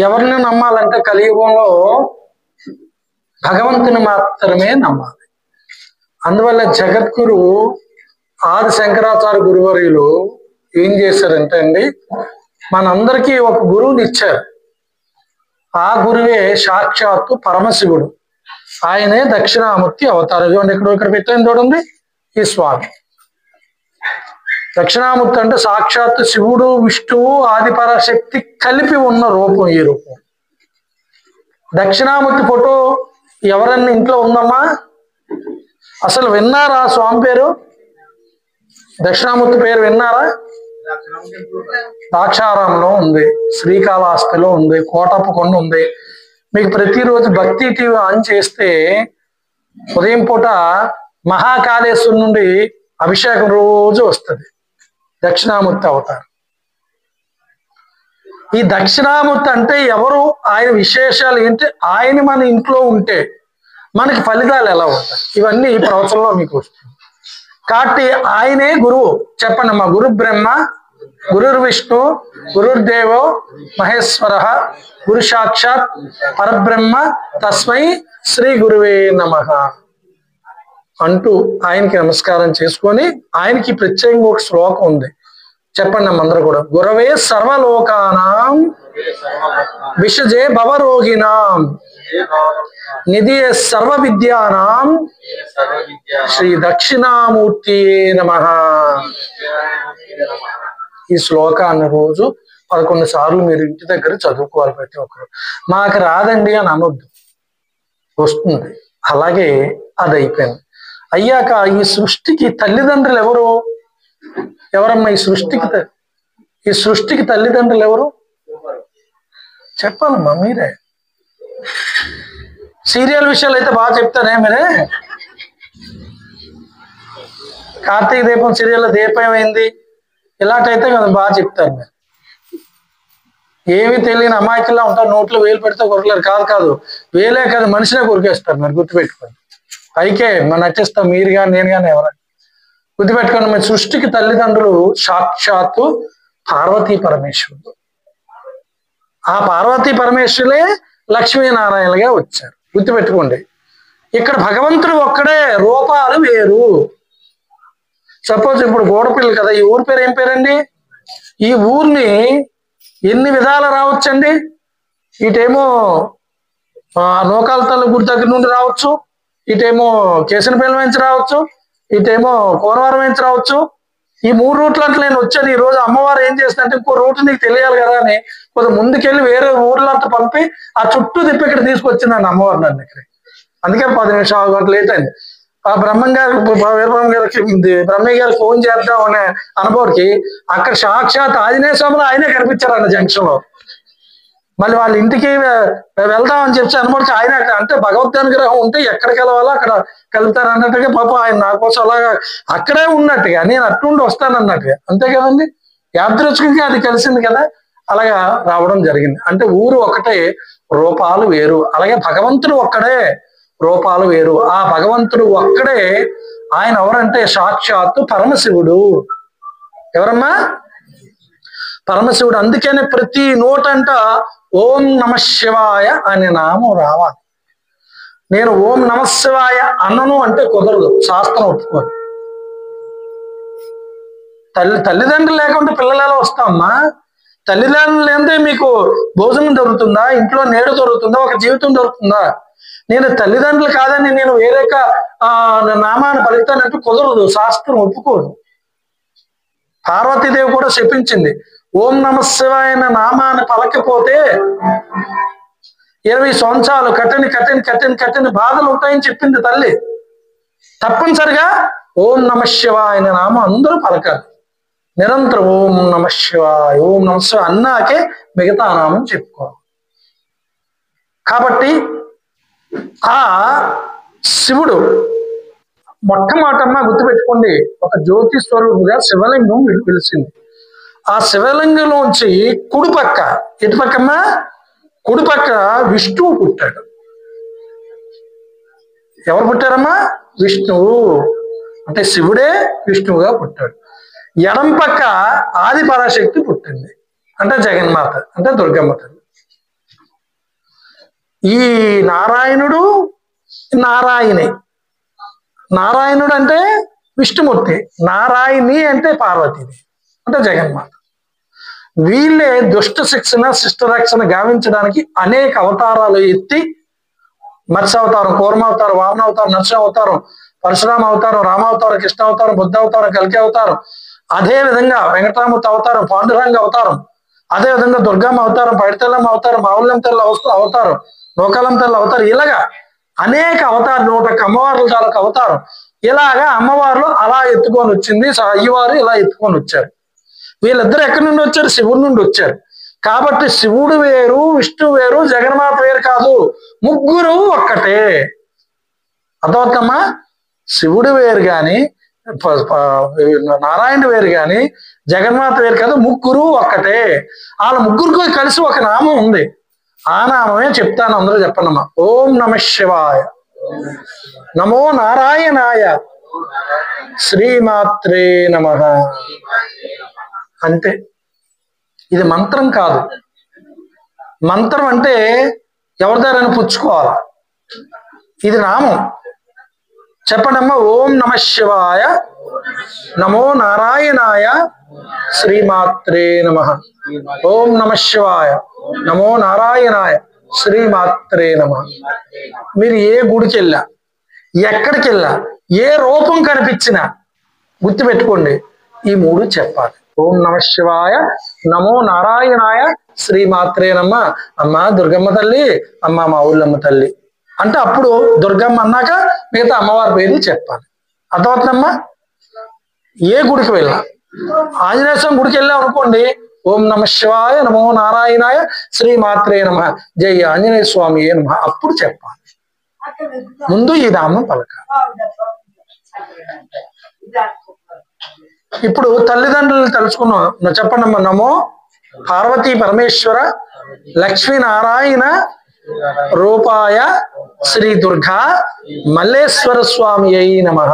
ఎవరిని నమ్మాలంటే కలియుగంలో భగవంతుని మాత్రమే నమ్మాలి. అందువల్ల జగద్గురు ఆది శంకరాచార్య గురువర్యులు ఏం చేశారంటే అండి, మనందరికీ ఒక గురువుని ఇచ్చారు. ఆ గురువే సాక్షాత్తు పరమశివుడు. ఆయనే దక్షిణామూర్తి అవతారం. చూడండి, ఇక్కడ పెట్టాను చూడండి, ఈ స్వామి దక్షిణామూర్తి అంటే సాక్షాత్తు శివుడు, విష్ణువు, ఆది పరాశక్తి కలిపి ఉన్న రూపం ఈ రూపం. దక్షిణామూర్తి ఫోటో ఎవరన్నా ఇంట్లో ఉందమ్మా? అసలు విన్నారా స్వామి పేరు? దక్షిణామూర్తి పేరు విన్నారా? ద్రాక్షారామంలో ఉంది, శ్రీకాళహస్తిలో ఉంది, కోటప్పకొండ ఉంది. మీకు ప్రతిరోజు భక్తి టీవీ ఆన్ చేస్తే ఉదయం పూట మహాకాళేశ్వరు నుండి అభిషేకం రోజు వస్తుంది. దక్షిణామూర్తి అవతారం. ఈ దక్షిణామూర్తి అంటే ఎవరు, ఆయన విశేషాలు ఏంటి, ఆయన మన ఇంట్లో ఉంటే మనకి ఫలితాలు ఎలా ఉంటాయి, ఇవన్నీ ఈ ప్రవచనంలో మీకు వస్తుంది. కాబట్టి ఆయనే గురువు. చెప్పండి మా గురు బ్రహ్మ, గురుర్ విష్ణు, గురుర్దేవో మహేశ్వర, గురు సాక్షాత్ పరబ్రహ్మ, తస్మై శ్రీ గురువే నమః అంటూ ఆయనకి నమస్కారం చేసుకొని, ఆయనకి ప్రత్యేకంగా ఒక శ్లోకం ఉంది, చెప్పండి అందరూ కూడా. గురవే సర్వలోకానాం విషజే భవరోగినాం నిధియే సర్వ విద్యానాం శ్రీ దక్షిణామూర్తి నమః. ఈ శ్లోకాన్ని రోజు 11 సార్లు మీరు ఇంటి దగ్గర చదువుకోవాలి ప్రతి ఒక్కరు. మాకు రాదండి అని అనొద్దు, వస్తుంది. అలాగే అది అయిపోయింది. అయ్యాక ఈ సృష్టికి తల్లిదండ్రులు ఎవరు? ఎవరమ్మా ఈ సృష్టికి తల్లిదండ్రులు ఎవరు? చెప్పాలమ్మా మీరే. సీరియల్ విషయాలు అయితే బాగా చెప్తారే మీరే. కార్తీక దీపం సీరియల్ దీపం ఏమైంది, ఇలాంటైతే కదా బాగా చెప్తారు మీరు. ఏమీ తెలియని అమాయకుల్లా ఉంటారు, నోట్లో వేలు పెడితే కొరకలేరు. కాదు, వేలే కాదు, మనిషినే కొరికేస్తారు. మీరు గుర్తుపెట్టుకోండి. పైకే మనం నటిస్తాం, మీరు కానీ నేను కానీ ఎవరైనా గుర్తుపెట్టుకోండి. మీ సృష్టికి తల్లిదండ్రులు సాక్షాత్తు పార్వతీ పరమేశ్వరుడు. ఆ పార్వతీ పరమేశ్వరులే లక్ష్మీనారాయణలుగా వచ్చారు. గుర్తుపెట్టుకోండి. ఇక్కడ భగవంతుడు ఒక్కడే, రూపాలు వేరు. సపోజ్ ఇప్పుడు గోడపిల్లి కదా, ఈ ఊరి పేరు ఏం పేరండి? ఈ ఊరిని ఎన్ని విధాలు రావచ్చండి. ఇటేమో నూకాల తల్లి గుడి దగ్గర నుండి రావచ్చు, ఇటేమో కేసనపల్లి నుంచి రావచ్చు, ఇటేమో కోనవరం నుంచి రావచ్చు. ఈ 3 రూట్లు అంటే నేను వచ్చాను. ఈ రోజు అమ్మవారు ఏం చేస్తుందంటే, ఇంకో రూట్ నీకు తెలియాలి కదా అని కొంచెం ముందుకెళ్ళి వేరే ఊర్లంతా పంపి ఆ చుట్టూ తిప్పి ఇక్కడ తీసుకొచ్చిందండి అమ్మవారు నన్ను ఇక్కడ. అందుకే 10 నిమిషాలు గంట లేట్ అయింది. ఆ బ్రహ్మయ్య గారికి ఫోన్ చేద్దాం అనే అనుభవానికి అక్కడ సాక్షాత్ ఆంజనేయ స్వామిలో ఆయనే కనిపించారండి జంక్షన్ లో. మళ్ళీ వాళ్ళ ఇంటికి వెళ్దాం అని చెప్పి అనుభవానికి ఆయన అంటే భగవద్ అనుగ్రహం ఉంటే ఎక్కడికి వెళ్ళాలో అక్కడ కలుపుతారు అన్నట్టుగా పాపం ఆయన నా కోసం అలాగా అక్కడే ఉన్నట్టుగా, నేను అట్టుండి వస్తానన్నట్టుగా. అంతే కదండి, యాదృచ్ఛికంగా అది కలిసింది కదా, అలాగా రావడం జరిగింది. అంటే ఊరు ఒకటే, రూపాలు వేరు. అలాగే భగవంతుడు ఒక్కడే, రూపాలు వేరు. ఆ భగవంతుడు ఒక్కడే. ఆయన ఎవరంటే సాక్షాత్తు పరమశివుడు. ఎవరమ్మా? పరమశివుడు. అందుకనే ప్రతి నోటంట ఓం నమ శివాయ అనే నామం రావాలి. నేను ఓం నమ శివాయ అన్నను అంటే కుదరదు, శాస్త్రం ఒప్పుకోదు. తల్లిదండ్రులు లేకుండా పిల్లలు ఎలా వస్తామమ్మా? తల్లిదండ్రులు లేదే మీకు భోజనం దొరుకుతుందా, ఇంట్లో నీడ దొరుకుతుందా, ఒక జీవితం దొరుకుతుందా? నేను తల్లిదండ్రులు కాదని నేను వేరే నామాన్ని పలుకుతానంటే కుదరదు, శాస్త్రం ఒప్పుకోదు. పార్వతీదేవి కూడా శపించింది, ఓం నమ శివాయ అన్న నామాన్ని పలకపోతే 20 సంవత్సరాలు కఠిన బాధలు ఉంటాయని చెప్పింది తల్లి. తప్పనిసరిగా ఓం నమ శివాయ అనే నామం అందరూ పలకాలి నిరంతరం. ఓం నమ శివాయ, ఓం నమ శివాయ అన్నాకే మిగతా నామం చెప్పుకోవాలి. కాబట్టి ఆ శివుడు మొట్టమొదటమ్మ గుర్తుపెట్టుకోండి, ఒక జ్యోతి స్వరూపుగా శివలింగం పిలిచింది. ఆ శివలింగంలోంచి కుడిపక్క, ఎటుపక్కమ్మా? కుడిపక్క విష్ణువు పుట్టాడు. ఎవరు పుట్టారమ్మా? విష్ణువు. అంటే శివుడే విష్ణువుగా పుట్టాడు. ఎడం పక్క ఆది పరాశక్తి పుట్టింది, అంటే జగన్మాత, అంటే దుర్గమ్మ తల్లి. ఈ నారాయణుడు నారాయణి. నారాయణుడు అంటే విష్ణుమూర్తి, నారాయణి అంటే పార్వతీదేవి అంటే జగన్మాత. వీళ్ళే దుష్ట శిక్షణ శిష్ట రక్షణ గావించడానికి అనేక అవతారాలు ఎత్తి, మత్స్య అవతారం, కూర్మ అవతారం, వామన అవతారం, నరసింహ అవతారం, పరశురామ అవతారం, రామావతారం, కృష్ణ అవతారం, బుద్ధ అవతారం, కల్కి అవతారం, అదే విధంగా వెంకటరామూర్తి అవతారం, పాండురంగ అవతారం, అదే విధంగా దుర్గమ్మ అవతారం, పైడితల్లమ్మ అవతారం, మావుల్యం తల్లి అవతారం, నూకాలం తల్లి అవతారం, ఇలాగా అనేక అవతారం, 101 అమ్మవార్ల తాలూకు అవతారం. ఇలాగా అమ్మవార్లు అలా ఎత్తుకొని వచ్చింది, అయ్యవారు ఇలా ఎత్తుకొని వచ్చారు. వీళ్ళిద్దరు ఎక్కడి నుండి వచ్చారు? శివుడి నుండి వచ్చారు. కాబట్టి శివుడు వేరు, విష్ణు వేరు, జగన్మాత వేరు కాదు, ముగ్గురు ఒక్కటే. అర్థమవుతమ్మా? శివుడు వేరు గాని, నారాయణ వేరు గాని, జగన్మాత వేరు కాదు, ముగ్గురు ఒక్కటే. వాళ్ళ ముగ్గురికి కలిసి ఒక నామం ఉంది. ఆ నామమే చెప్తాను, అందరూ చెప్పండమ్మా. ఓం నమ శివాయ, నమో నారాయణాయ, శ్రీమాత్రే నమః. అంతే. ఇది మంత్రం కాదు. మంత్రం అంటే ఎవరి దారైనా పుచ్చుకోవాలి. ఇది నామం. చెప్పండమ్మా. ఓం నమ శివాయ, నమో నారాయణాయ, శ్రీమాత్రే నమః. ఓం నమ శివాయ, నమో నారాయణాయ, శ్రీమాత్రే నమః. మీరు ఏ గుడికి వెళ్ళా, ఎక్కడికి వెళ్ళా, ఏ రూపం కనిపించినా గుర్తుపెట్టుకోండి, ఈ 3 చెప్పాలి. ఓం నమ శివాయ, నమో నారాయణాయ, శ్రీమాత్రే నమ. అమ్మ దుర్గమ్మ తల్లి, అమ్మ మా ఊళ్ళమ్మ తల్లి అంటే అప్పుడు దుర్గమ్మ అన్నాక మిగతా అమ్మవారి పేరు చెప్పాలి. అర్థమవుతుందమ్మా? ఏ గుడికి వెళ్ళా, ఆంజనేయ స్వామి గుడికి వెళ్ళాం అనుకోండి, ఓం నమ శివాయ, నమో నారాయణాయ, శ్రీమాత్రే నమ, జై ఆంజనేయ స్వామి నమ, అప్పుడు చెప్పాలి. ముందు ఈ నామం పలకాలి. ఇప్పుడు తల్లిదండ్రులు తెలుసుకున్నాం. చెప్పండమ్మా. నమో పార్వతీ పరమేశ్వర లక్ష్మీనారాయణ రూపాయ శ్రీ దుర్గా మల్లేశ్వర స్వామి అయి నమః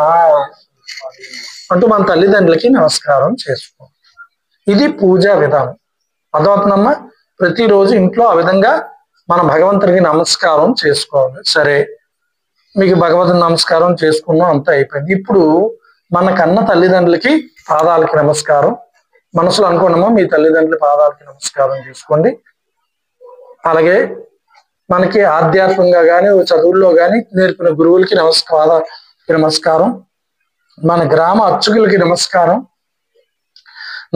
అంటూ మన తల్లిదండ్రులకి నమస్కారం చేసుకో. ఇది పూజా విధానం. అర్థమవుతుందమ్మా? ప్రతిరోజు ఇంట్లో ఆ విధంగా మన భగవంతుడికి నమస్కారం చేసుకోవాలి. సరే, మీకు భగవంతుని నమస్కారం చేసుకున్నాం, అంతా అయిపోయింది. ఇప్పుడు మన కన్న తల్లిదండ్రులకి పాదాలకి నమస్కారం. మనసులో అనుకున్నామో మీ తల్లిదండ్రుల పాదాలకి నమస్కారం చేసుకోండి. అలాగే మనకి ఆధ్యాత్మికంగా కానీ చదువుల్లో కానీ నేర్పిన గురువులకి నమస్కారం. మన గ్రామ అర్చకులకి నమస్కారం.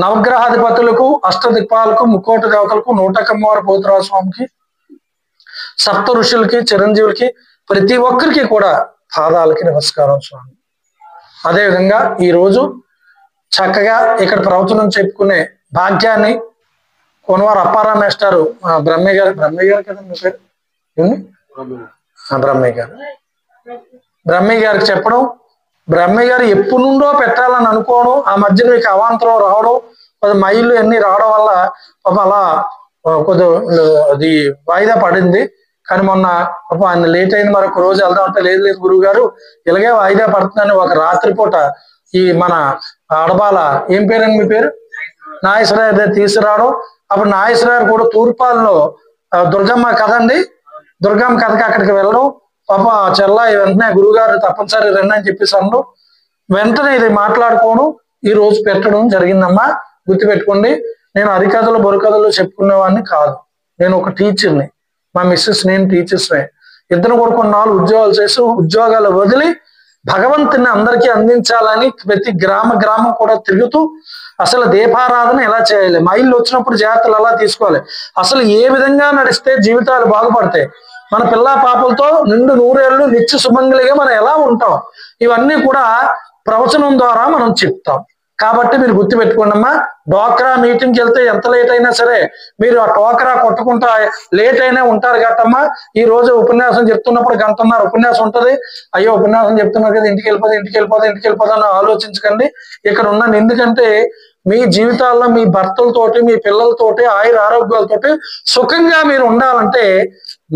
నవగ్రహాధిపతులకు, అష్టదిక్పాలకు, ముక్కోటి దేవతలకు, 101 అమ్మవారి పోతురాజు స్వామికి, సప్త ఋషులకి, చిరంజీవులకి, ప్రతి ఒక్కరికి కూడా పాదాలకి నమస్కారం స్వామి. అదేవిధంగా ఈరోజు చక్కగా ఇక్కడ ప్రవచనం చెప్పుకునే భాగ్యాన్ని కొనవారు అప్పారావు మేస్టారు బ్రహ్మయ్య గారు కదా మీ పేరు? బ్రహ్మయ్య గారికి చెప్పడం, బ్రహ్మయ్య గారు ఎప్పుడు నుండో పెట్టాలని అనుకోవడం, ఆ మధ్యన మీకు అవాంతరం రావడం, కొద్ది మైళ్ళు అన్ని రావడం వల్ల అలా కొద్ది అది వాయిదా పడింది. కానీ మొన్న ఆయన లేట్ అయింది, మరొక రోజు వెళ్దాం అంటే లేదు గురువు గారు ఇలాగే వాయిదా పడుతుందని ఒక రాత్రిపూట ఈ మన ఆడబాల, ఏం పేరండి మీ పేరు, నాగేశ్వరరావు తీసుకురావడం. అప్పుడు నాగేశ్వరరావు కూడా తూర్పాలలో దుర్గమ్మ కథ అండి, దుర్గమ్మ కథకి అక్కడికి వెళ్ళడం. పాప చెల్లా వెంటనే గురువుగారు తప్పనిసరి రండి అని చెప్పేసి అనడం, వెంటనే ఇది మాట్లాడుకోవడం, ఈ రోజు పెట్టడం జరిగిందమ్మా. గుర్తుపెట్టుకోండి, నేను హరికథలు బుర్రకథలు చెప్పుకునేవాడిని కాదు. నేను ఒక టీచర్ని, మా మిస్సెస్ నేను టీచర్స్నే. ఇద్దరు కూడా కొన్నాళ్ళు ఉద్యోగాలు చేసి ఉద్యోగాలు వదిలి భగవంతుని అందరికీ అందించాలని ప్రతి గ్రామం కూడా తిరుగుతూ అసలు దీపారాధన ఎలా చేయాలి, మైళ్ళు వచ్చినప్పుడు జాగ్రత్తలు ఎలా తీసుకోవాలి, అసలు ఏ విధంగా నడిస్తే జీవితాలు బాగుపడతాయి, మన పిల్ల పాపలతో నిండు 100 ఏళ్ళు నిత్య సుమంగళిగా మనం ఎలా ఉంటాం, ఇవన్నీ కూడా ప్రవచనం ద్వారా మనం చెప్తాం. కాబట్టి మీరు గుర్తుపెట్టుకోండి అమ్మా. డ్వాక్రా మీటింగ్కి వెళ్తే ఎంత లేట్ అయినా సరే మీరు ఆ టోకరా కొట్టుకుంటా లేట్ అయినా ఉంటారు కట్టమ్మా. ఈ రోజు ఉపన్యాసం చెప్తున్నప్పుడు 1.5 గంట ఉపన్యాసం ఉంటుంది. అయ్యో ఉపన్యాసం చెప్తున్నారు కదా, ఇంటికి వెళ్ళిపోదా అని ఆలోచించకండి. ఇక్కడ ఉన్నాను. ఎందుకంటే మీ జీవితాల్లో మీ భర్తలతోటి, మీ పిల్లలతోటి, ఆయుర ఆరోగ్యాలతోటి సుఖంగా మీరు ఉండాలంటే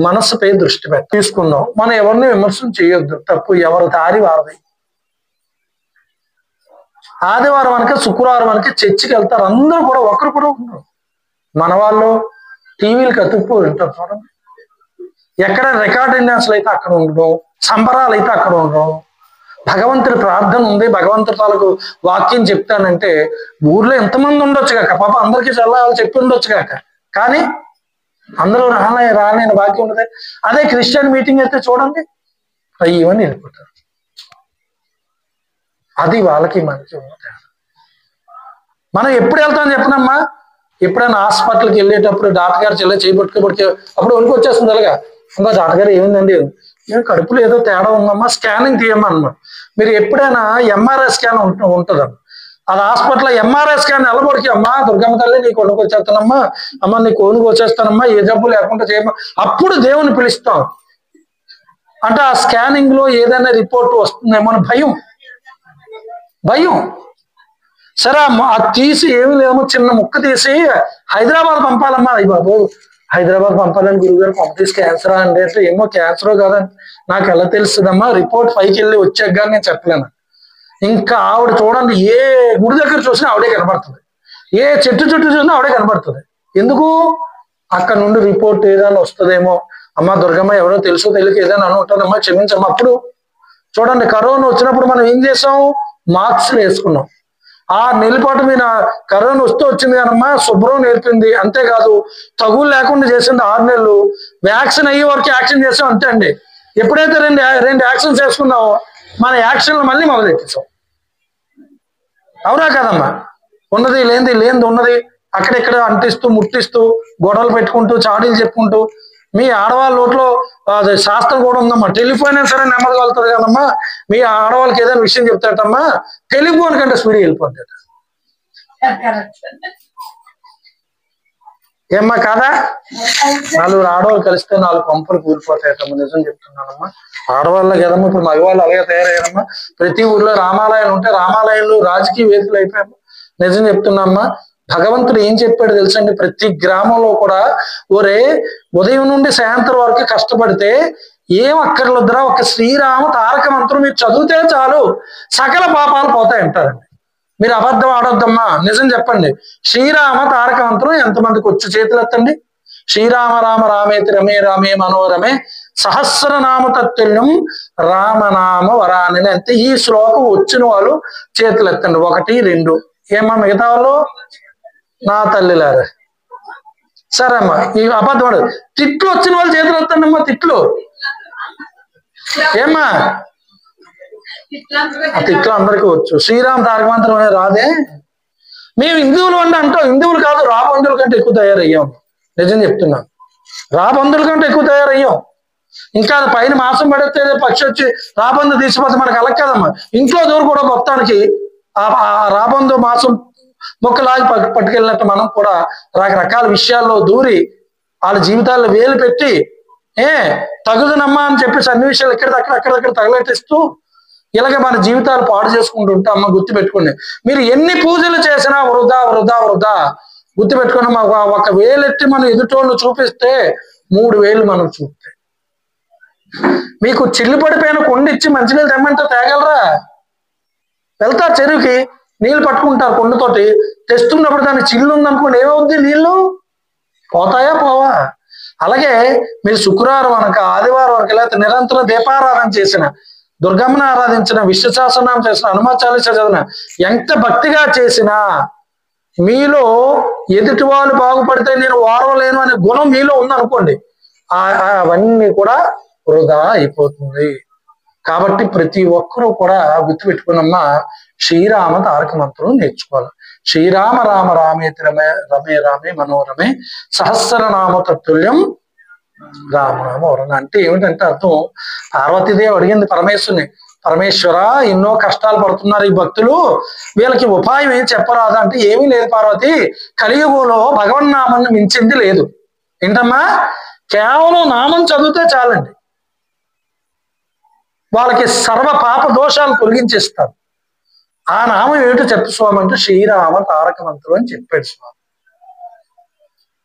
మనసుపై దృష్టి తీసుకుందాం. మనం ఎవరిని విమర్శనం చేయొద్దు, తప్పు ఎవరి దారి వారది. ఆదివారం అనక శుక్రవారం అనక చర్చికి వెళ్తారు, అందరూ కూడా ఒకరు కూడా ఉండరు. మన వాళ్ళు టీవీలకు అతుక్కుపోయి ఉంటారు చూడండి. ఎక్కడ రికార్డింగ్స్లు అయితే అక్కడ ఉండడం, సంబరాలు అయితే అక్కడ ఉండడం. భగవంతుడి ప్రార్థన ఉంది, భగవంతుడి తాలూకు వాక్యం చెప్తానంటే ఊర్లో ఎంతమంది ఉండొచ్చు కాక, పాప అందరికీ చల్లాలి చెప్పి ఉండొచ్చు కాక, కానీ అందరూ రాలేని భాగ్యం ఉండదు. అదే క్రిస్టియన్ మీటింగ్ అయితే చూడండి, అయ్యమని వెళ్ళిపోతారు. అది వాళ్ళకి మనకి ఉన్న తేడా. మనం ఎప్పుడు వెళ్తాం చెప్పనమ్మా, ఎప్పుడైనా హాస్పిటల్కి వెళ్ళేటప్పుడు డాక్టర్ గారు చెల్లె చేయబట్టుకోబడితే అప్పుడు వణుకు వచ్చేస్తుంది అలాగా, ఇంకా డాక్టర్ గారు ఏముందండి, కడుపులో ఏదో తేడా ఉందమ్మా స్కానింగ్ తీయమ్మా అమ్మా. మీరు ఎప్పుడైనా ఎంఆర్ఐ స్కాన్ ఉంటుందమ్మా, అది హాస్పిటల్లో ఎంఆర్ఐ స్కాన్ నిలబడికి, అమ్మా దుర్గమ్మ తల్లి నీకు వణుకు వచ్చేస్తానమ్మా, అమ్మ నీకు వణుకు వచ్చేస్తానమ్మా, ఏ జబ్బు లేకుండా చేయమ్మా, అప్పుడు దేవుని పిలుస్తాం. అంటే ఆ స్కానింగ్ లో ఏదైనా రిపోర్ట్ వస్తుందేమో అని భయం. సరే అది తీసి ఏమి లేమో చిన్న ముక్క తీసి హైదరాబాద్ పంపాలమ్మా. అయ్యి బాబు హైదరాబాద్ పంపాలని గురుగారు పంపిస్తే క్యాన్సరా అండి అంటే, ఏమో క్యాన్సరో కాదని నాకు ఎలా తెలుస్తుందమ్మా, రిపోర్ట్ పైకి వెళ్ళి వచ్చాక నేను చెప్పలేను. ఇంకా ఆవిడ చూడండి, ఏ గుడి దగ్గర చూసినా ఆవిడే కనబడుతుంది, ఏ చెట్టు చూసినా ఆవిడే కనబడుతుంది. ఎందుకు? అక్కడ నుండి రిపోర్ట్ ఏదైనా వస్తుందేమో, అమ్మ దుర్గమ్మ ఎవరో తెలుసో తెలియక ఏదైనా అని ఉంటుందమ్మా క్షమించమ్మా. అప్పుడు చూడండి, కరోనా వచ్చినప్పుడు మనం ఏం చేసాం, మాస్క్లు వేసుకున్నాం. ఆ నెలపాటు మీద కరోనా వస్తూ వచ్చింది కానమ్మా, శుభ్రం నేర్పింది, అంతేకాదు తగులు లేకుండా చేసింది 6 నెలలు. వ్యాక్సిన్ అయ్యే వరకు యాక్షన్ చేసాం, అంతే అండి. ఎప్పుడైతే రెండు యాక్షన్స్ వేసుకున్నామో మన యాక్షన్లు మళ్ళీ మొదలెట్టేసాం. అవునా కదమ్మా? ఉన్నది లేనిది ఉన్నది అక్కడెక్కడ అంటిస్తూ ముట్టిస్తూ గొడవలు పెట్టుకుంటూ చాడీలు చెప్పుకుంటూ, మీ ఆడవాళ్ళ నోట్లో శాస్త్రం కూడా ఉందమ్మా, టెలిఫోన్ అయినా సరే నెమ్మది కలుగుతుంది కదమ్మా. మీ ఆడవాళ్ళకి ఏదైనా విషయం చెప్తాటమ్మా, టెలిఫోన్ కంటే స్పీడ్ వెళ్ళిపోతాడు. ఏమ్మా కాదా? 4 ఆడవాళ్ళు కలిస్తే 4 పంపులు కూలిపోతాయటమ్మా, నిజం చెప్తున్నానమ్మా. ఆడవాళ్ళకి కదమ్మా, ఇప్పుడు మగవాళ్ళు అలాగే తయారయ్యారమ్మా. ప్రతి ఊర్లో రామాలయాలు ఉంటే రామాలయాలు రాజకీయ వేదికలు అయిపోయామ్మా, నిజం చెప్తున్నామ్మా. భగవంతుడు ఏం చెప్పాడు తెలుసండి, ప్రతి గ్రామంలో కూడా ఒరే ఉదయం నుండి సాయంత్రం వరకు కష్టపడితే ఏం అక్కర్లేదురా, ఒక శ్రీరామ తారక మంత్రం మీరు చదివితే చాలు సకల పాపాలు పోతాయంటారండి. మీరు అబద్ధం ఆడొద్దమ్మా, నిజం చెప్పండి. శ్రీరామ తారక మంత్రం ఎంతమందికి వచ్చు చేతులు ఎత్తండి. శ్రీరామ రామ రామేతి రమే రామే మనోరమే సహస్రనామ తత్తుల్యం రామనామ వరాని అంటే ఈ శ్లోకం వచ్చిన వాళ్ళు చేతులు ఎత్తండి. 1 2. ఏమా మిగతా వాళ్ళు? నా తల్లిలారా. సరే అమ్మా, ఈ అబద్ధం ఆడు. తిట్లు వచ్చిన వాళ్ళు చేతులు ఎత్తండి అమ్మా. తిట్లు ఏమ్మా? ఆ తిట్లు అందరికీ వచ్చు. శ్రీరామ తారక మంత్రం అనేది రాదే? మేము హిందువులు అంటే అంటాం, హిందువులు కాదు, రాబంధువుల కంటే ఎక్కువ తయారయ్యాం. నిజం చెప్తున్నాం, రాబంధువుల కంటే ఎక్కువ తయారయ్యాం. ఇంకా పైన మాసం పడితే పక్షి వచ్చి రాబంధు తీసిపోతే మనకు అలక్ కదమ్మా. ఇంట్లో దూరు కూడా మొత్తానికి ఆ రాబంధు మాసం మొక్కలాగి పట్టుకెళ్ళినట్టు మనం కూడా రకరకాల విషయాల్లో దూరి వాళ్ళ జీవితాల్లో వేలు పెట్టి తగుదనమ్మా అని చెప్పి అన్ని విషయాలు అక్కడక్కడ తగలెట్టిస్తూ ఇలాగే మన జీవితాలు పాడు చేసుకుంటూ ఉంటాం. అమ్మ గుర్తు పెట్టుకోండి, మీరు ఎన్ని పూజలు చేసినా వృధా వృధా వృధా. గుర్తు పెట్టుకుని ఒక వేలెత్తి మనం ఎదుటోళ్ళు చూపిస్తే 3 వేలు మనం చూపితే, మీకు చిల్లు పడిపోయిన కొండ ఇచ్చి మంచినీళ్ళు తెమ్మంటే తేగలరా? వెళ్తారు చెరువుకి, నీళ్ళు పట్టుకుంటారు కొండతోటి, తెస్తున్నప్పుడు దానికి చిల్లు ఉందనుకోండి, ఏమవుద్ది? నీళ్ళు పోతాయా పోవా? అలాగే మీరు శుక్రవారం అనక ఆదివారం అనక లేకపోతే నిరంతరం దీపారాధన చేసిన, దుర్గమ్మను ఆరాధించిన, విష్ణు సహస్రనామం చేసిన, హనుమాన్ చాలీసా చదివిన, ఎంత భక్తిగా చేసినా మీలో ఎదుటి వాళ్ళు బాగుపడితే నేను వారవలేను అనే గుణం మీలో ఉందనుకోండి, అవన్నీ కూడా వృధా అయిపోతుంది. కాబట్టి ప్రతి ఒక్కరూ కూడా గుర్తుపెట్టుకున్నమ్మా, శ్రీరామ తారక మంత్రం నేర్చుకోవాలి. శ్రీరామ రామ రామేతి రమే రమే రామే మనోరమే సహస్రనామ తత్తుల్యం రామనామ వరణ. అంటే ఏమిటంటే అర్థం, పార్వతీదేవి అడిగింది పరమేశ్వరుని, పరమేశ్వర ఎన్నో కష్టాలు పడుతున్నారు ఈ భక్తులు, వీళ్ళకి ఉపాయం ఏం చెప్పరాదా అంటే, ఏమీ లేదు పార్వతి, కలియుగంలో భగవన్నామాన్ని మించింది లేదు. ఏంటమ్మా? కేవలం నామం చదివితే చాలండి, వాళ్ళకి సర్వ పాప దోషాలు తొలగించేస్తారు. ఆ నామం ఏమిటో చెప్పు స్వామి అంటే శ్రీరామ తారక మంత్రం అని చెప్పాడు స్వామి.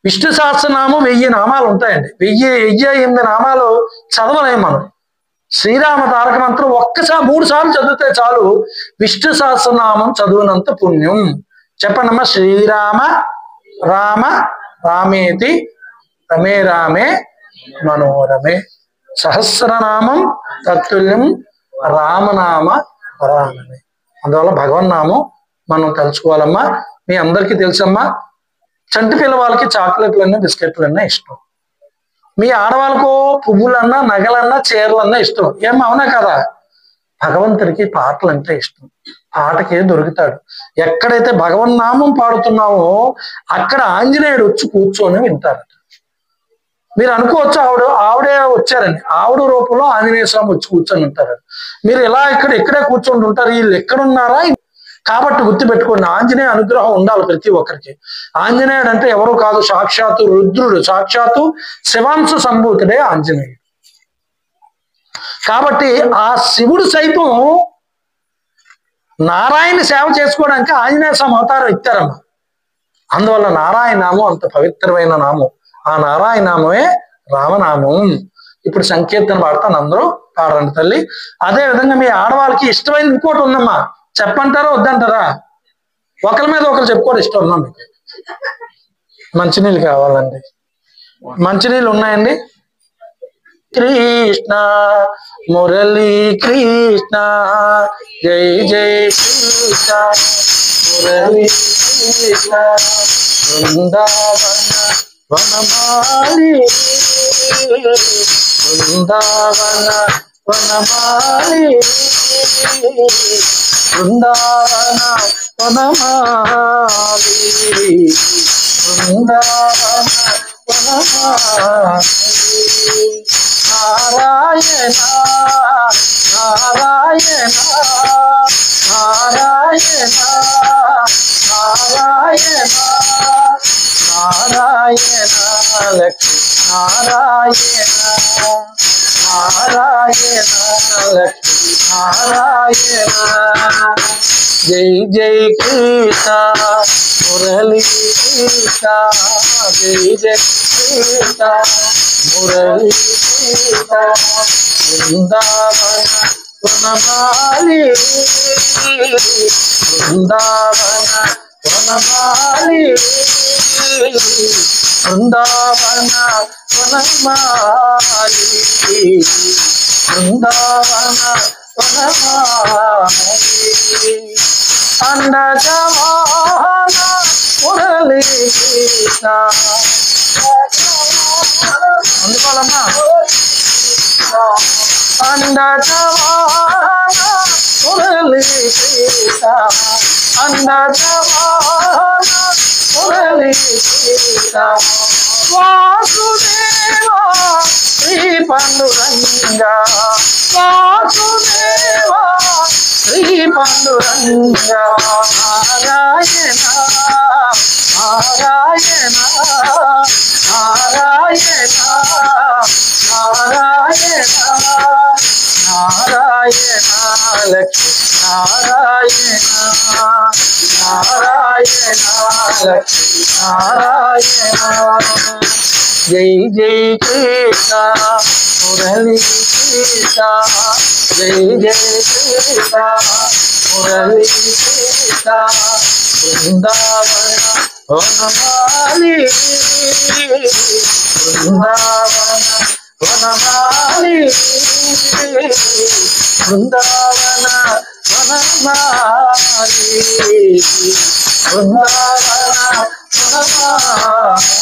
విష్ణు సహస్రనామం 1000 నామాలు ఉంటాయండి. 1008 నామాలు చదవలేము మనం. శ్రీరామ తారక మంత్రం 3 సార్లు చదివితే చాలు విష్ణు సహస్రనామం చదివినంత పుణ్యం. చెప్పండమ్మా, శ్రీరామ రామ రామేతి రమే రామే మనోరమే. సహస్రనామం తత్తుల్యం రామనామ వరాననే. అందువల్ల భగవన్నామం మనం తలుచుకోవాలమ్మా. మీ అందరికీ తెలుసమ్మా, చంటి పిల్లవాళ్ళకి చాక్లెట్లన్నా బిస్కెట్లన్నా ఇష్టం. మీ ఆడవాళ్ళకు పువ్వులన్నా నగలన్నా చీరలన్నా ఇష్టం. అవునా కదా? భగవంతుడికి పాటలు అంటే ఇష్టం. పాటకి దొరుకుతాడు. ఎక్కడైతే భగవన్నామం పాడుతున్నావో అక్కడ ఆంజనేయుడు వచ్చి కూర్చొని వింటారట. మీరు అనుకోవచ్చు ఆవిడే వచ్చారని. ఆవిడ రూపంలో ఆంజనేయ స్వామి వచ్చి కూర్చొని ఉంటారు. మీరు ఇలా ఇక్కడే కూర్చొని ఉంటారు. వీళ్ళు ఎక్కడున్నారా? కాబట్టి గుర్తుపెట్టుకోండి, ఆంజనేయ అనుగ్రహం ఉండాలి ప్రతి ఒక్కరికి. ఆంజనేయుడు అంటే ఎవరు కాదు, సాక్షాత్తు రుద్రుడు, సాక్షాత్తు శివాంశ సంభూతుడే ఆంజనేయుడు. కాబట్టి ఆ శివుడు సైతం నారాయణ సేవ చేసుకోవడానికి ఆంజనేయ స్వామి అవతారం ఇచ్చారమ్మ. అందువల్ల నారాయణ నామం అంత పవిత్రమైన నామం. ఆ నారాయణ నామమే రామనామం. ఇప్పుడు సంకీర్తన పాడతాను, అందరూ పాడండి తల్లి. అదే విధంగా మీ ఆడవాళ్ళకి ఇష్టమైన ఇంకోటి ఉందమ్మా. చెప్పంటారా వద్దంటారా? ఒకరి మీద ఒకరు చెప్పుకోవడం ఇష్టం ఉందా మీకు? మంచినీళ్ళు కావాలండి. మంచినీళ్ళు ఉన్నాయండి? కృష్ణ మురళీ కృష్ణ జై జై కృష్ణ మురళీ కృష్ణ బృందావన వనమాలి బృందావన వనమాలి బృందావన వనమాలి బృందావన వనమాలి. నారాయణ నారాయణ నారాయణ నారాయణ నారాయణ లక్ష్మీ నారాయణ నారాయణ లక్ష్మీ నారాయణ. జై జై కృష్ణ మురళీ కృష్ణ జై జై కృష్ణ మురళీ కృష్ణ బృందావన వనమాలి బృందావన వనమాలి బృందావన వనమాలి బృందావన వనమాలి. అండజవాన మురళీ కృష్ణ అందుకోవాలమ్మా. అండజవాన మురళీ కృష్ణ అండజవాన మురళీ కృష్ణ వాసుదేవ శ్రీ పాండురంగ వాసుదేవ శ్రీ పాండురంగ నారాయణ నారాయణ నారాయణ నారాయణ నారాయణ లక్ష్మీ నారాయణ నారాయణ లక్ష్మీ నారాయణ. జై జై కృష్ణ మురళీ కృష్ణ జై జై కృష్ణ మురళీ కృష్ణ బృందావన వనమాలి బృందావన వనమాలి బృందావన వనమాలి బృందావన వనమాలి.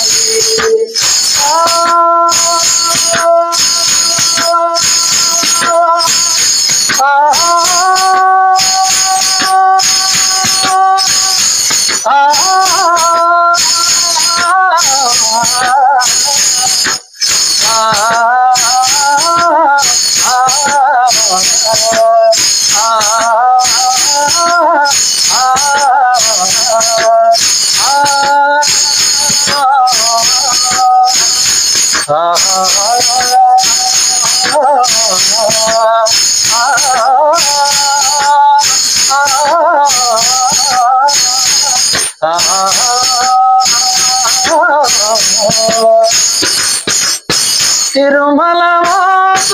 తిరుమల వాస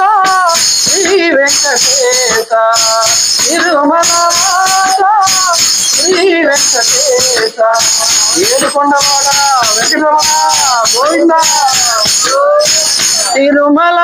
శ్రీ వెంకటేశ తిరుమల వాస శ్రీ వెంకటేశ ఏడుకొండవాడ వెంకటరమణ గోవింద తిరుమల